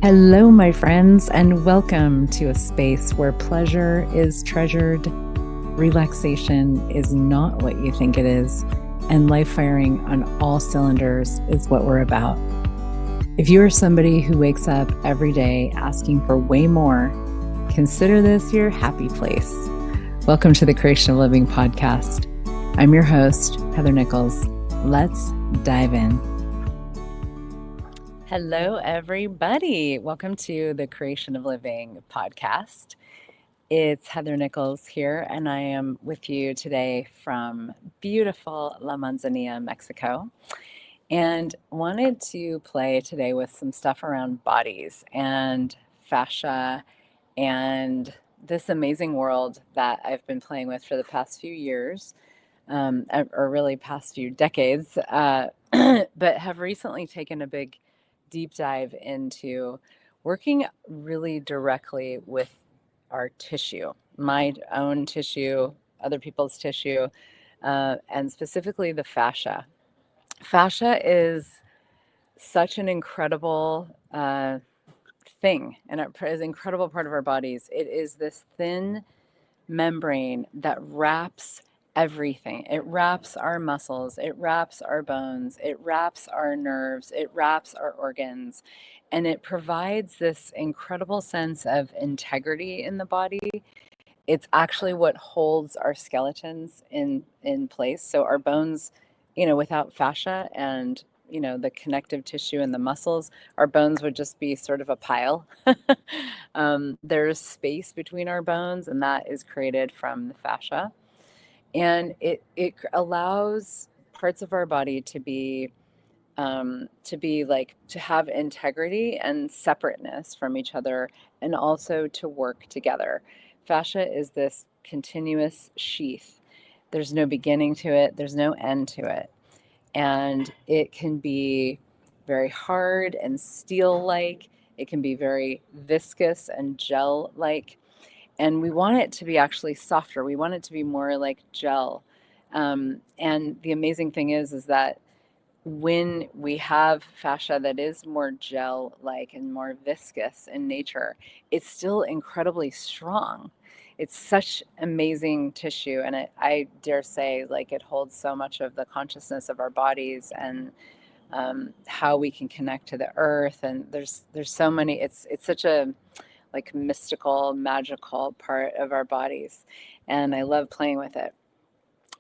Hello, my friends, and welcome to a space where pleasure is treasured, relaxation is not what you think it is, and life firing on all cylinders is what we're about. If you are somebody who wakes up every day asking for way more, consider this your happy place. Welcome to the Creation of Living podcast. I'm your host, Heather Nichols. Let's dive in. Hello, everybody. Welcome to the Creation of Living podcast. It's Heather Nichols here, and I am with you today from beautiful La Manzanilla, Mexico, and wanted to play today with some stuff around bodies and fascia and this amazing world that I've been playing with for the past few years, or really past few decades, but have recently taken a big deep dive into working really directly with our tissue, my own tissue, other people's tissue, and specifically the fascia. Fascia is such an incredible thing, and it is an incredible part of our bodies. It is this thin membrane that wraps everything. It wraps our muscles, it wraps our bones, it wraps our nerves, it wraps our organs, and it provides this incredible sense of integrity in the body. It's actually what holds our skeletons in place. So our bones, without fascia and the connective tissue and the muscles, our bones would just be sort of a pile. There's space between our bones, and that is created from the fascia. And it allows parts of our body to have integrity and separateness from each other, and also to work together. Fascia is this continuous sheath. There's no beginning to it, there's no end to it. And it can be very hard and steel-like. It can be very viscous and gel-like. And we want it to be actually softer. We want it to be more like gel. And the amazing thing is that when we have fascia that is more gel-like and more viscous in nature, it's still incredibly strong. It's such amazing tissue, and I dare say, it holds so much of the consciousness of our bodies, and how we can connect to the earth. And there's so many. It's such a mystical, magical part of our bodies, and I love playing with it.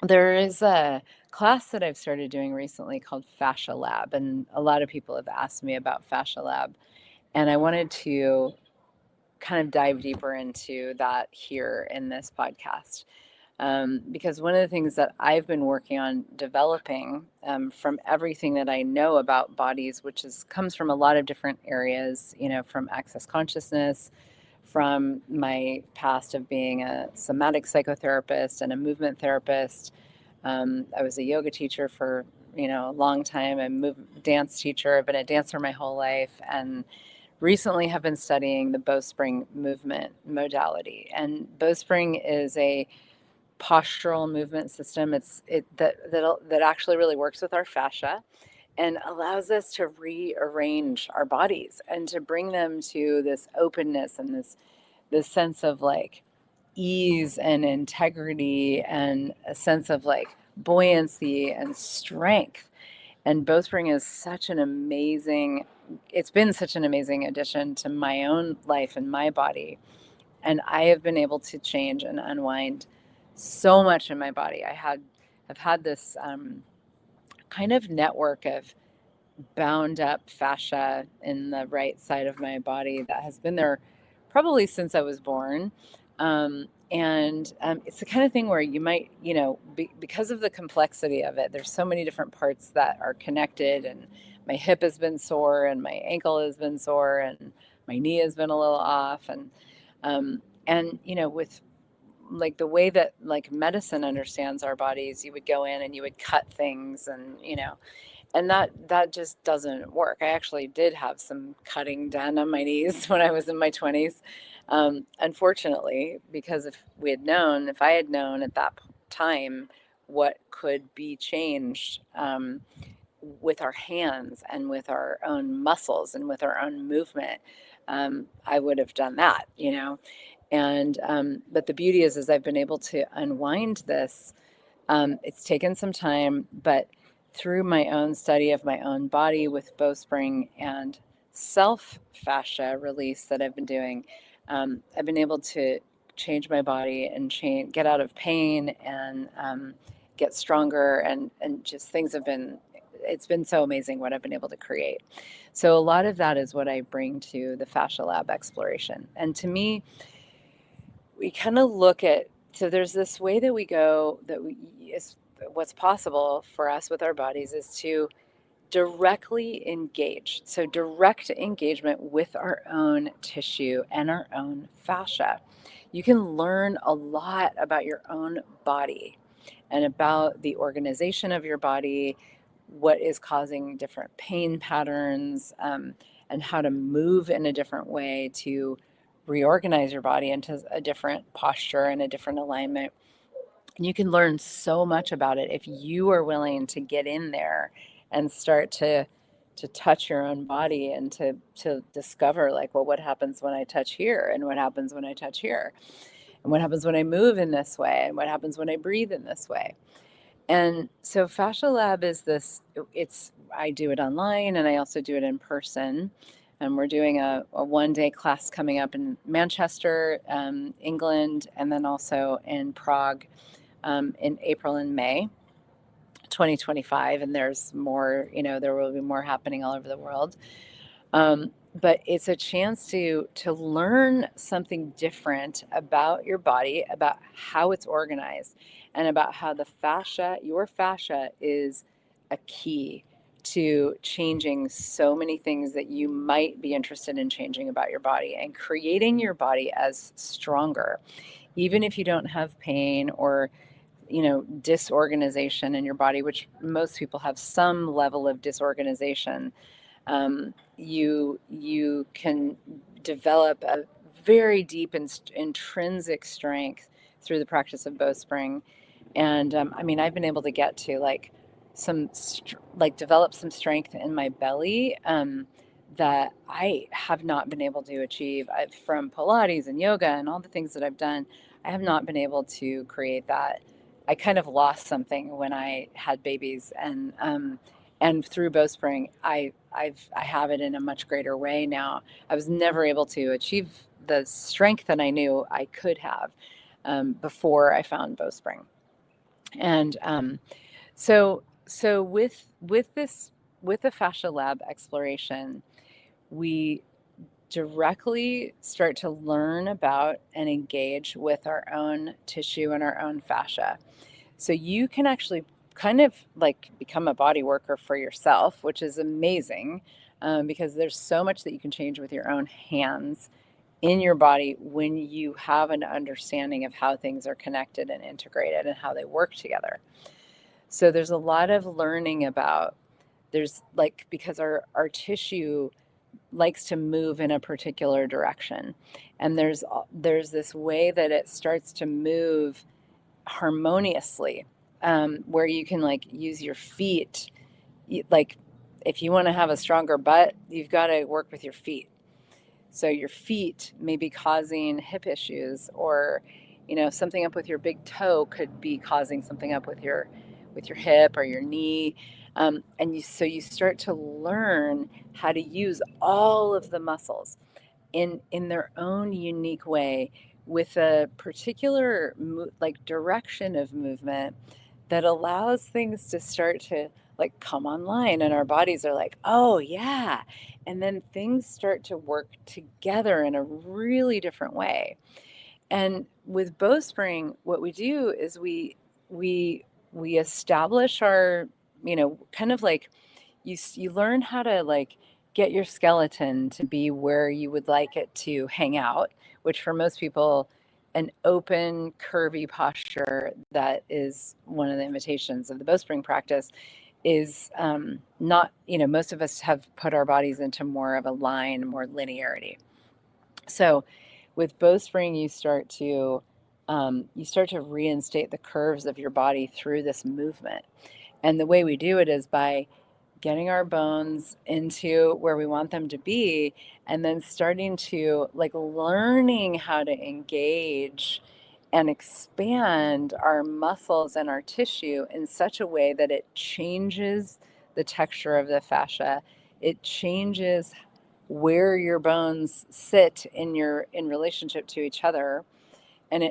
There is a class that I've started doing recently called Fascia Lab, and a lot of people have asked me about Fascia Lab, and I wanted to kind of dive deeper into that here in this podcast. Because one of the things that I've been working on developing, from everything that I know about bodies, which comes from a lot of different areas, from access consciousness, from my past of being a somatic psychotherapist and a movement therapist. I was a yoga teacher for a long time, a dance teacher. I've been a dancer my whole life, and recently have been studying the bowspring movement modality. And bowspring is a postural movement system. That actually really works with our fascia and allows us to rearrange our bodies and to bring them to this openness and this sense of ease and integrity and a sense of buoyancy and strength. And bowspring is it's been such an amazing addition to my own life and my body. And I have been able to change and unwind so much in my body. Have had this kind of network of bound up fascia in the right side of my body that has been there probably since I was born. It's the kind of thing where you might, because of the complexity of it, there's so many different parts that are connected, and my hip has been sore, and my ankle has been sore, and my knee has been a little off. With the way that medicine understands our bodies, you would go in and you would cut things, and that just doesn't work. I actually did have some cutting done on my knees when I was in my 20s. Unfortunately, because if I had known at that time what could be changed, with our hands and with our own muscles and with our own movement, I would have done that, And but the beauty is I've been able to unwind this. It's taken some time, but through my own study of my own body with bowspring and self fascia release that I've been doing, I've been able to change my body and get out of pain and get stronger, and just things have been. It's been so amazing what I've been able to create. So a lot of that is what I bring to the Fascia Lab exploration. And to me, we kind of look at, so there's this way that we go that is what's possible for us with our bodies is to directly engage. So direct engagement with our own tissue and our own fascia. You can learn a lot about your own body and about the organization of your body, what is causing different pain patterns, and how to move in a different way to reorganize your body into a different posture and a different alignment. And you can learn so much about it if you are willing to get in there and start to touch your own body and to discover, like, well, what happens when I touch here, and what happens when I touch here, and what happens when I move in this way, and what happens when I breathe in this way. And so Fascia Lab is this, I do it online and I also do it in person. And we're doing a 1-day class coming up in Manchester, England, and then also in Prague in April and May 2025. And there's more, there will be more happening all over the world. But it's a chance to learn something different about your body, about how it's organized, and about how your fascia is a key to changing so many things that you might be interested in changing about your body and creating your body as stronger. Even if you don't have pain or disorganization in your body, which most people have some level of disorganization, you can develop a very deep and intrinsic strength through the practice of bowspring. And I mean, I've been able to get to like develop some strength in my belly that I have not been able to achieve. From Pilates and yoga and all the things that I've done, I have not been able to create that. I kind of lost something when I had babies, and through bowspring, I have it in a much greater way now. I was never able to achieve the strength that I knew I could have before I found bowspring. And so with the Fascia Lab exploration, we directly start to learn about and engage with our own tissue and our own fascia. So you can actually kind of like become a body worker for yourself, which is amazing, because there's so much that you can change with your own hands in your body when you have an understanding of how things are connected and integrated and how they work together. So there's a lot of learning about, because our tissue likes to move in a particular direction, and there's this way that it starts to move harmoniously, where you can like use your feet. Like if you want to have a stronger butt, you've got to work with your feet. So your feet may be causing hip issues, or something up with your big toe could be causing something up with your hip or your knee. And you start to learn how to use all of the muscles in their own unique way, with a particular direction of movement that allows things to start to like come online, and our bodies are like, oh yeah, and then things start to work together in a really different way. And with bowspring, what we do is we establish our, kind of like, you learn how to like get your skeleton to be where you would like it to hang out, which for most people, an open, curvy posture that is one of the invitations of the bowspring practice is not, most of us have put our bodies into more of a line, more linearity. So with bowspring, you start to reinstate the curves of your body through this movement. And the way we do it is by getting our bones into where we want them to be, and then starting to like learning how to engage and expand our muscles and our tissue in such a way that it changes the texture of the fascia. It changes where your bones sit in relationship to each other, and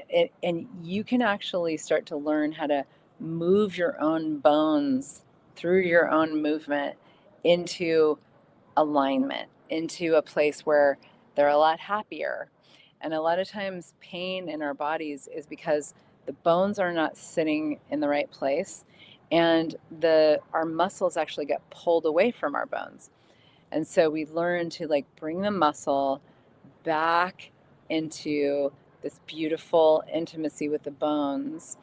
and you can actually start to learn how to move your own bones through your own movement into alignment, into a place where they're a lot happier. And a lot of times pain in our bodies is because the bones are not sitting in the right place, and the our muscles actually get pulled away from our bones. And so we learn to like bring the muscle back into this beautiful intimacy with the bones,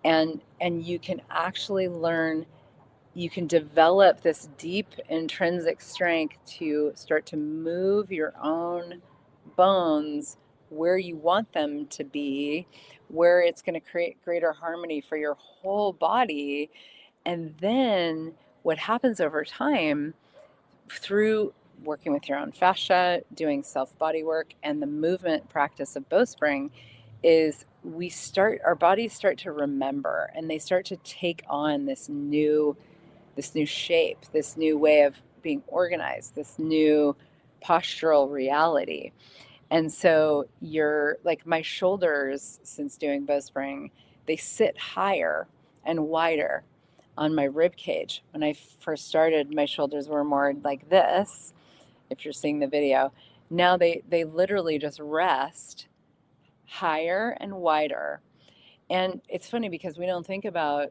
and you can actually learn, you can develop this deep intrinsic strength to start to move your own bones where you want them to be, where it's going to create greater harmony for your whole body. And then what happens over time through working with your own fascia, doing self body work, and the movement practice of bowspring is our bodies start to remember, and they start to take on this new shape, this new way of being organized, this new postural reality. And so you're like, my shoulders, since doing bowspring, they sit higher and wider on my rib cage. When I first started, my shoulders were more like this, if you're seeing the video. Now they literally just rest higher and wider. And it's funny because we don't think about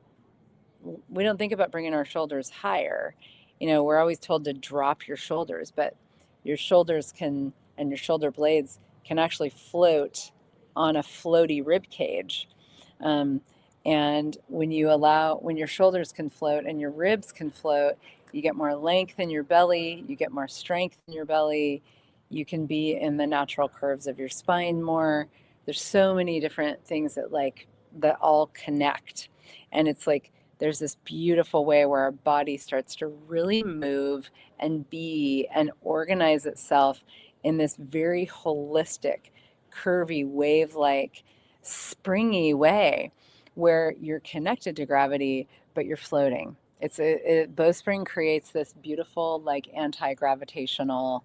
bringing our shoulders higher. You know, we're always told to drop your shoulders, but your shoulders can, and your shoulder blades can actually float on a floaty rib cage. Um, and when your shoulders can float and your ribs can float, you get more length in your belly, you get more strength in your belly, you can be in the natural curves of your spine more. There's so many different things that all connect. And it's like, there's this beautiful way where our body starts to really move and be and organize itself in this very holistic, curvy, wave like, springy way where you're connected to gravity, but you're floating. Bowspring creates this beautiful, like, anti gravitational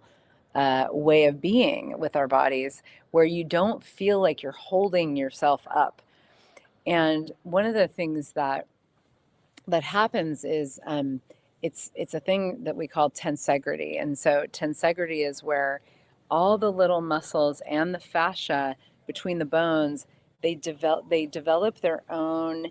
way of being with our bodies where you don't feel like you're holding yourself up. And one of the things that happens is it's a thing that we call tensegrity. And so tensegrity is where all the little muscles and the fascia between the bones, they develop their own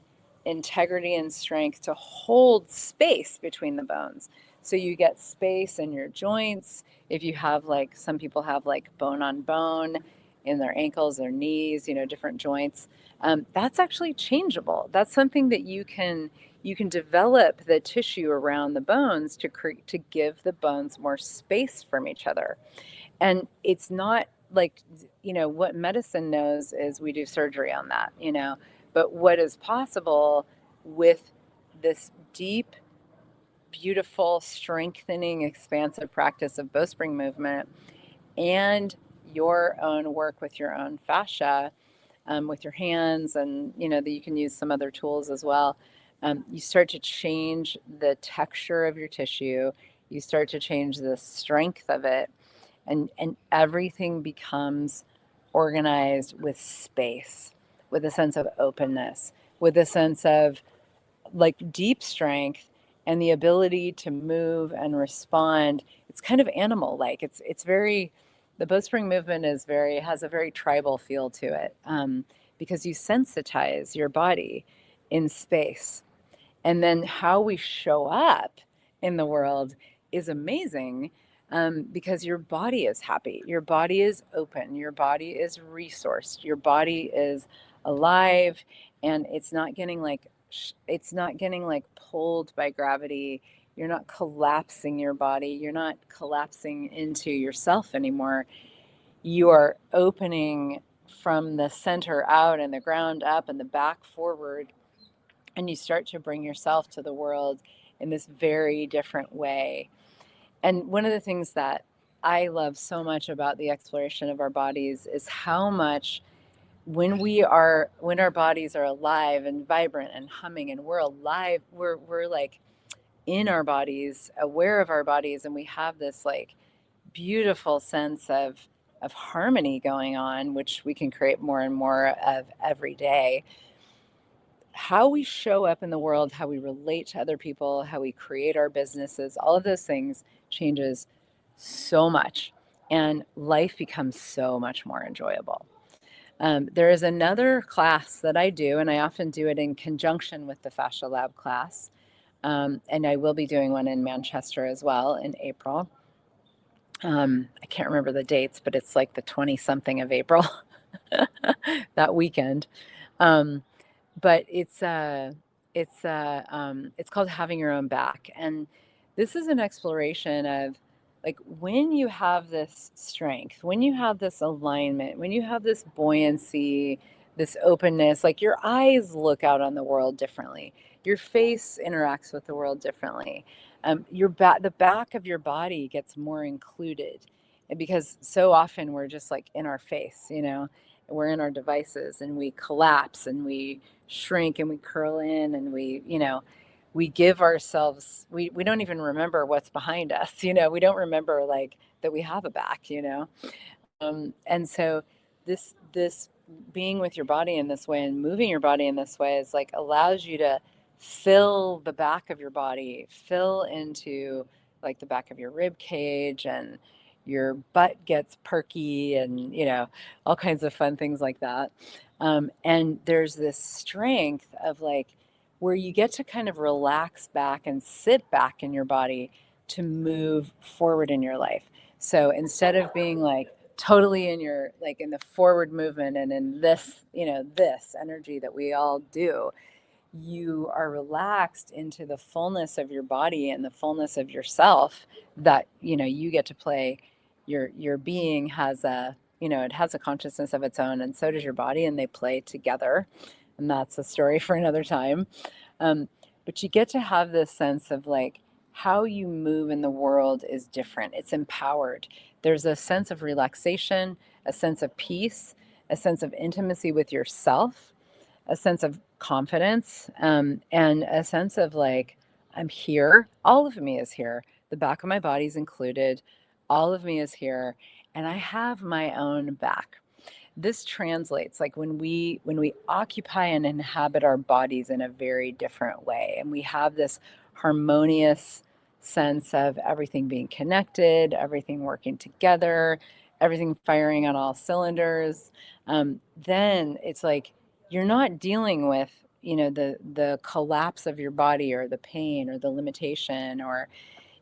integrity and strength to hold space between the bones. So you get space in your joints. If you have, like, some people have like bone on bone in their ankles, their knees, different joints. That's actually changeable. That's something that you can develop the tissue around the bones to give the bones more space from each other. And it's not like, what medicine knows is we do surgery on that. But what is possible with this deep, beautiful, strengthening, expansive practice of bowspring movement and your own work with your own fascia, with your hands, and that you can use some other tools as well. You start to change the texture of your tissue. You start to change the strength of it, and everything becomes organized with space, with a sense of openness, with a sense of like deep strength and the ability to move and respond. It's kind of animal like. It's very, the bowspring movement has a very tribal feel to it, because you sensitize your body in space. And then how we show up in the world is amazing, because your body is happy, your body is open, your body is resourced, your body is alive, and it's not getting like pulled by gravity. You're not collapsing your body. You're not collapsing into yourself anymore. You are opening from the center out and the ground up and the back forward, and you start to bring yourself to the world in this very different way. And one of the things that I love so much about the exploration of our bodies is how much when our bodies are alive and vibrant and humming and we're alive, we're like in our bodies, aware of our bodies, and we have this like beautiful sense of harmony going on, which we can create more and more of every day. How we show up in the world, how we relate to other people, how we create our businesses, all of those things changes so much, and life becomes so much more enjoyable. There is another class that I do, and I often do it in conjunction with the Fascia Lab class. And I will be doing one in Manchester as well in April. I can't remember the dates, but it's like the 20 something of April, that weekend. Um, but it's called Having Your Own Back. And this is an exploration of like when you have this strength, when you have this alignment, when you have this buoyancy, this openness, like your eyes look out on the world differently. Your face interacts with the world differently. The back of your body gets more included. And because so often we're just like in our face, we're in our devices and we collapse and we shrink and we curl in and we give ourselves, we don't even remember what's behind us. We don't remember like that we have a back. And so this being with your body in this way and moving your body in this way is like allows you to fill the back of your body, fill into like the back of your rib cage, and your butt gets perky, and all kinds of fun things like that. And there's this strength of like where you get to kind of relax back and sit back in your body to move forward in your life. So instead of being like totally in your like in the forward movement and in this, this energy that we all do, you are relaxed into the fullness of your body and the fullness of yourself, that you get to play. Your being has it has a consciousness of its own, and so does your body, and they play together. And that's a story for another time. um, but you get to have this sense of like how you move in the world is different. It's empowered. There's a sense of relaxation, a sense of peace, a sense of intimacy with yourself, a sense of confidence, and a sense of like, I'm here. All of me is here. The back of my body's included. All of me is here. And I have my own back. This translates like when we occupy and inhabit our bodies in a very different way, and we have this harmonious sense of everything being connected, everything working together, everything firing on all cylinders. Then it's like you're not dealing with the collapse of your body or the pain or the limitation, or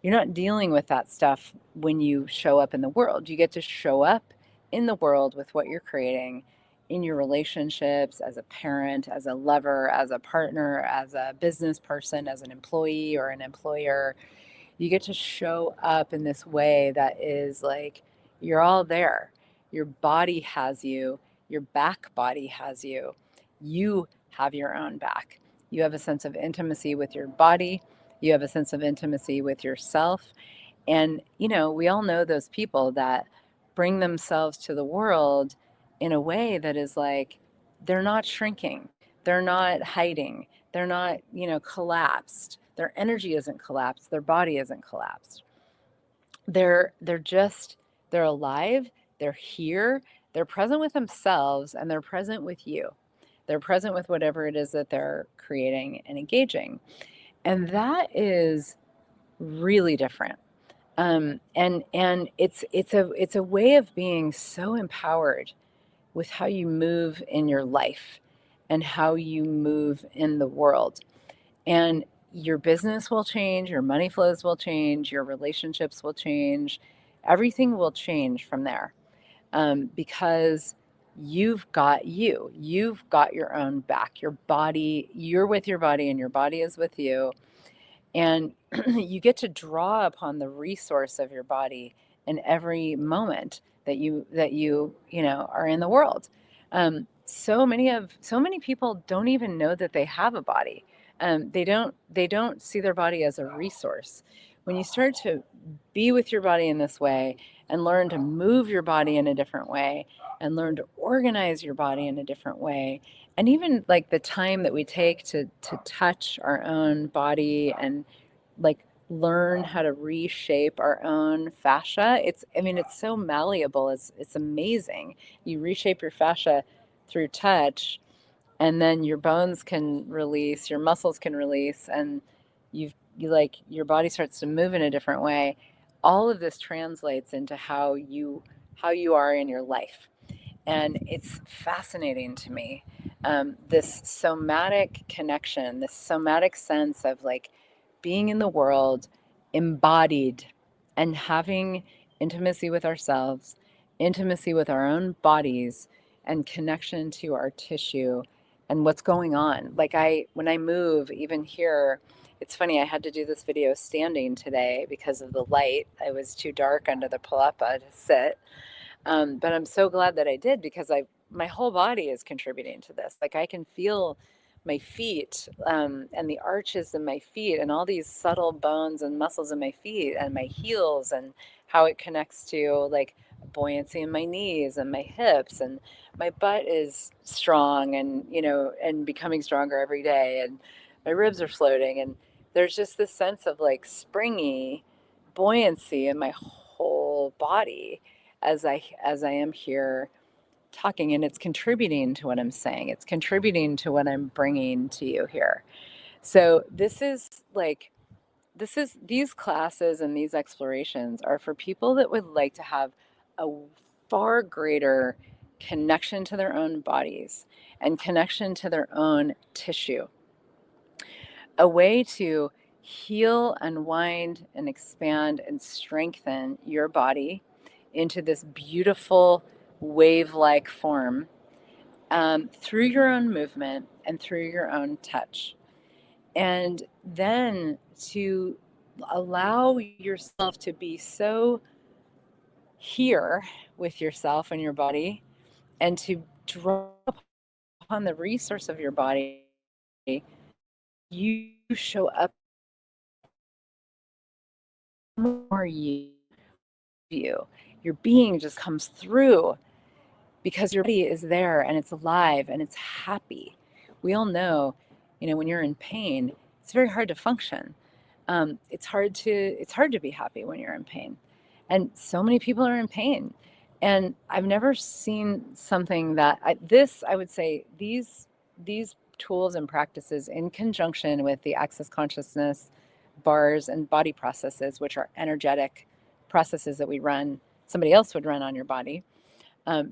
you're not dealing with that stuff when you show up in the world. You get to show up in the world with what you're creating in your relationships, as a parent, as a lover, as a partner, as a business person, as an employee or an employer. You get to show up in this way that is like you're all there. Your body has you, your back body has you. You have your own back. You have a sense of intimacy with your body. You have a sense of intimacy with yourself. And, we all know those people that bring themselves to the world in a way that is like they're not shrinking, they're not hiding, they're not, collapsed. Their energy isn't collapsed, their body isn't collapsed. They're alive, they're here, they're present with themselves, and they're present with you. They're present with whatever it is that they're creating and engaging. And that is really different. And it's a way of being so empowered with how you move in your life and how you move in the world. And your business will change, your money flows will change, your relationships will change, everything will change from there, because you've got your own back. Your body, you're with your body, and your body is with you. And you get to draw upon the resource of your body in every moment that you are in the world. So many people don't even know that they have a body. They don't see their body as a resource. When you start to be with your body in this way and learn to move your body in a different way and learn to organize your body in a different way, and even like the time that we take to touch our own body and like learn how to reshape our own fascia. It's so malleable. It's amazing. You reshape your fascia through touch, and then your bones can release, your muscles can release, and you like your body starts to move in a different way. All of this translates into how you are in your life, and it's fascinating to me. This somatic connection, this somatic sense of like being in the world embodied and having intimacy with ourselves, intimacy with our own bodies, and connection to our tissue and what's going on. Like when I move, even here, it's funny, I had to do this video standing today because of the light. It was too dark under the palapa to sit. But I'm so glad that I did, because my whole body is contributing to this. Like I can feel my feet, and the arches in my feet and all these subtle bones and muscles in my feet and my heels, and how it connects to like buoyancy in my knees and my hips, and my butt is strong and and becoming stronger every day, and my ribs are floating, and there's just this sense of like springy buoyancy in my whole body as I am here talking, and it's contributing to what I'm saying. It's contributing to what I'm bringing to you here. So these classes and these explorations are for people that would like to have a far greater connection to their own bodies and connection to their own tissue, a way to heal, unwind, and expand and strengthen your body into this beautiful wave like form, through your own movement and through your own touch. And then to allow yourself to be so here with yourself and your body, and to draw upon the resource of your body. You show up more you. Your being just comes through because your body is there and it's alive and it's happy. We all know, when you're in pain, it's very hard to function. It's hard to be happy when you're in pain, and so many people are in pain. And I've never seen something that I would say these tools and practices, in conjunction with the access consciousness bars and body processes, which are energetic processes that somebody else would run on your body.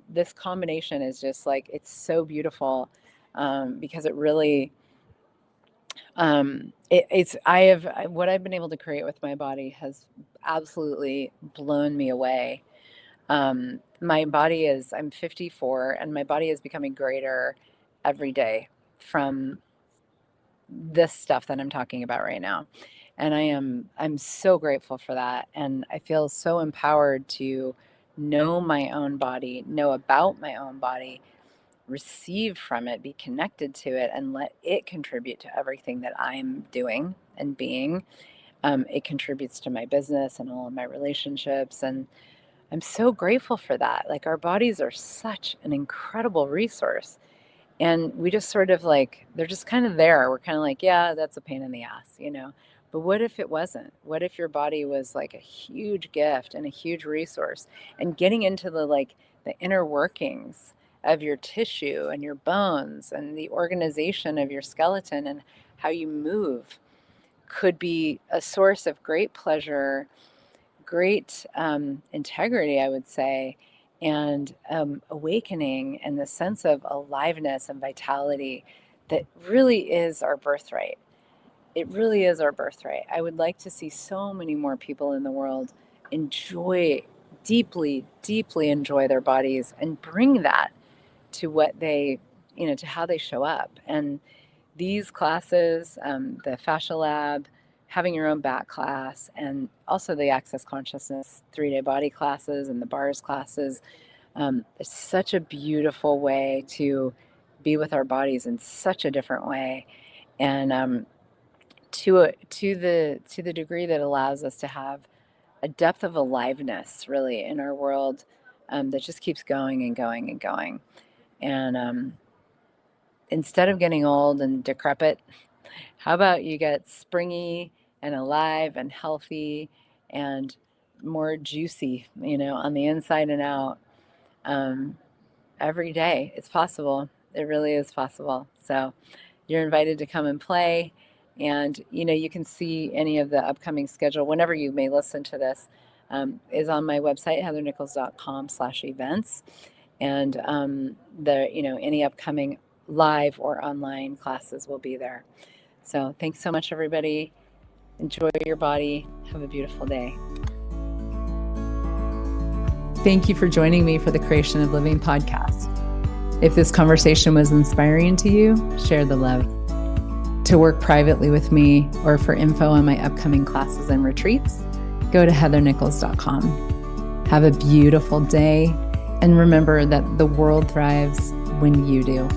This combination is just like, it's so beautiful, because it really, it's, what I've been able to create with my body has absolutely blown me away. I'm 54, and my body is becoming greater every day from this stuff that I'm talking about right now. And I'm so grateful for that. And I feel so empowered to know my own body, know about my own body, receive from it, be connected to it, and let it contribute to everything that I'm doing and being. It contributes to my business and all of my relationships. And I'm so grateful for that. Like, our bodies are such an incredible resource. And we just sort of like, they're just kind of there. We're kind of like, yeah, that's a pain in the ass. But what if it wasn't? What if your body was like a huge gift and a huge resource? And getting into the inner workings of your tissue and your bones and the organization of your skeleton and how you move could be a source of great pleasure, great integrity, I would say, and awakening, and the sense of aliveness and vitality that really is our birthright. It really is our birthright. I would like to see so many more people in the world enjoy, deeply, deeply enjoy their bodies and bring that to to how they show up. And these classes, the Fascia Lab, having your own back class, and also the Access Consciousness 3-day body classes and the bars classes, it's such a beautiful way to be with our bodies in such a different way. And to the degree that allows us to have a depth of aliveness really in our world, that just keeps going and going and going. And instead of getting old and decrepit, how about you get springy and alive and healthy and more juicy, on the inside and out, every day? It's possible. It really is possible. So you're invited to come and play. And, you can see any of the upcoming schedule whenever you may listen to this, is on my website, heathernichols.com/events. And any upcoming live or online classes will be there. So thanks so much, everybody. Enjoy your body. Have a beautiful day. Thank you for joining me for the Creation of Living podcast. If this conversation was inspiring to you, share the love. To work privately with me or for info on my upcoming classes and retreats, go to heathernichols.com. Have a beautiful day, and remember that the world thrives when you do.